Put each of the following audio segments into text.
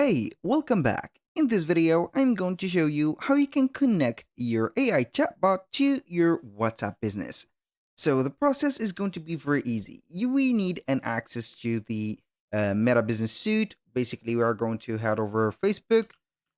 Hey, welcome back. In this video, I'm going to show you how you can connect your AI chatbot to your WhatsApp business. So the process is going to be very easy. We need an access to the Meta Business Suite. Basically, we are going to head over Facebook,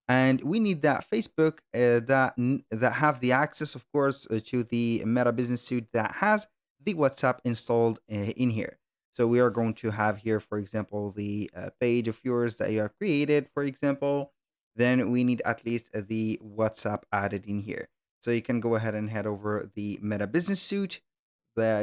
and we need that Facebook that have the access, of course, to the Meta Business Suite that has the WhatsApp installed in here. So we are going to have here, for example, the page of yours that you have created, for example. Then we need at least the WhatsApp added in here. So you can go ahead and head over the Meta Business Suite,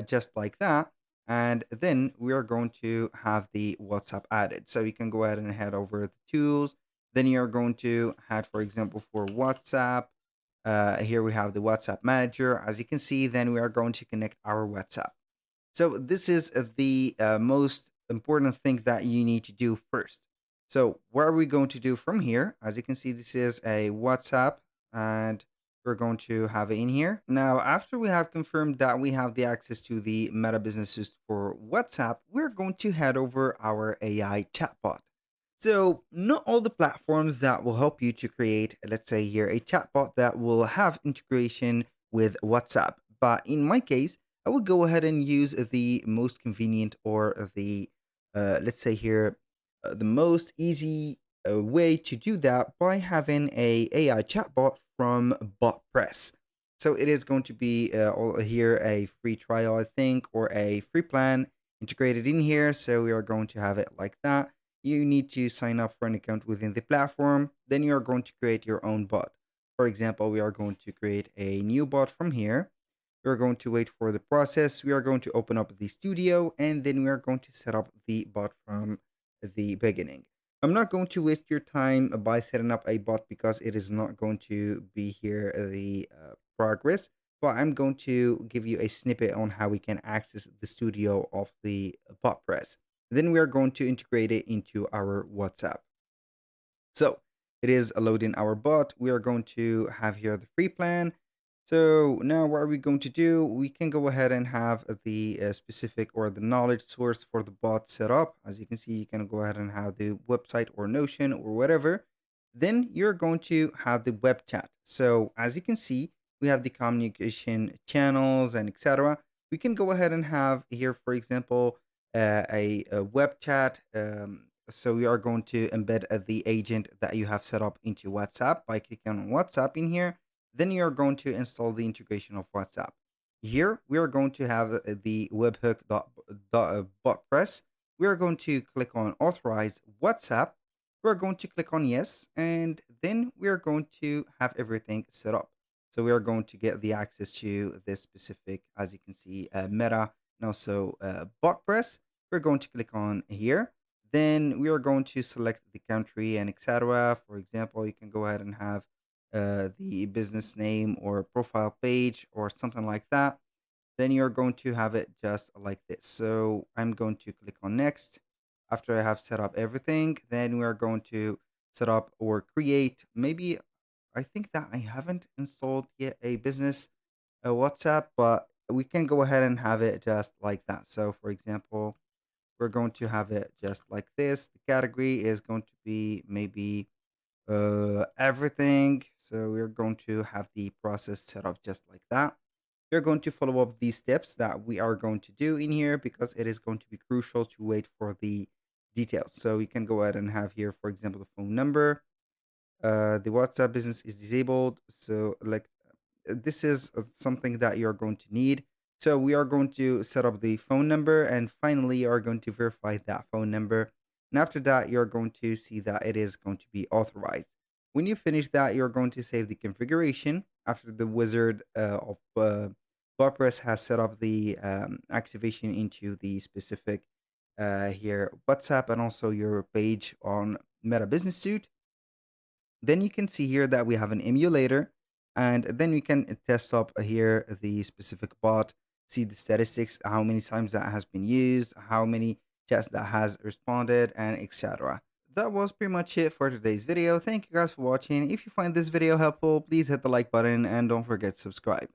just like that. And then we are going to have the WhatsApp added. So you can go ahead and head over the tools. Then you're going to head, for example, for WhatsApp. Here we have the WhatsApp manager. As you can see, then we are going to connect our WhatsApp. So this is the most important thing that you need to do first. So what are we going to do from here? As you can see, this is a WhatsApp and we're going to have it in here. Now, after we have confirmed that we have the access to the Meta Business Suite for WhatsApp, we're going to head over our AI chatbot. So not all the platforms that will help you to create, let's say here, a chatbot that will have integration with WhatsApp. But in my case, I would go ahead and use the most convenient or the, let's say here, the most easy way to do that by having a AI chatbot from BotPress. So it is going to be here a free trial, I think, or a free plan integrated in here. So we are going to have it like that. You need to sign up for an account within the platform. Then you are going to create your own bot. For example, we are going to create a new bot from here. We're going to wait for the process. We are going to open up the studio and then we are going to set up the bot from the beginning. I'm not going to waste your time by setting up a bot because it is not going to be here the progress, but I'm going to give you a snippet on how we can access the studio of the bot press. Then we are going to integrate it into our WhatsApp. So it is loading our bot. We are going to have here the free plan. So now what are we going to do? We can go ahead and have the specific or the knowledge source for the bot set up. As you can see, you can go ahead and have the website or Notion or whatever. Then you're going to have the web chat. So as you can see, we have the communication channels and etc. We can go ahead and have here, for example, a web chat. So we are going to embed the agent that you have set up into WhatsApp by clicking on WhatsApp in here. Then you're going to install the integration of WhatsApp. Here, we are going to have the webhook.botpress. We are going to click on authorize WhatsApp. We're going to click on yes, and then we are going to have everything set up. So we are going to get the access to this specific, as you can see, Meta and also BotPress. We're going to click on here. Then we are going to select the country and etc. For example, you can go ahead and have the business name or profile page or something like that. Then you're going to have it just like this. So I'm going to click on next. After I have set up everything, then we are going to set up or create. Maybe I think that I haven't installed yet a business WhatsApp, but we can go ahead and have it just like that. So for example, we're going to have it just like this. The category is going to be maybe everything. So we're going to have the process set up just like that. We're going to follow up these steps that we are going to do in here because it is going to be crucial to wait for the details. So we can go ahead and have here, for example, the phone number. The WhatsApp business is disabled. So like this is something that you're going to need. So we are going to set up the phone number and finally you are going to verify that phone number. And after that, you're going to see that it is going to be authorized. When you finish that, you're going to save the configuration after the wizard of WordPress has set up the activation into the specific here WhatsApp and also your page on Meta Business Suite. Then you can see here that we have an emulator and then we can test up here the specific bot, see the statistics, how many times that has been used, how many chats that has responded and etc. That was pretty much it for today's video. Thank you guys for watching. If you find this video helpful, please hit the like button and don't forget to subscribe.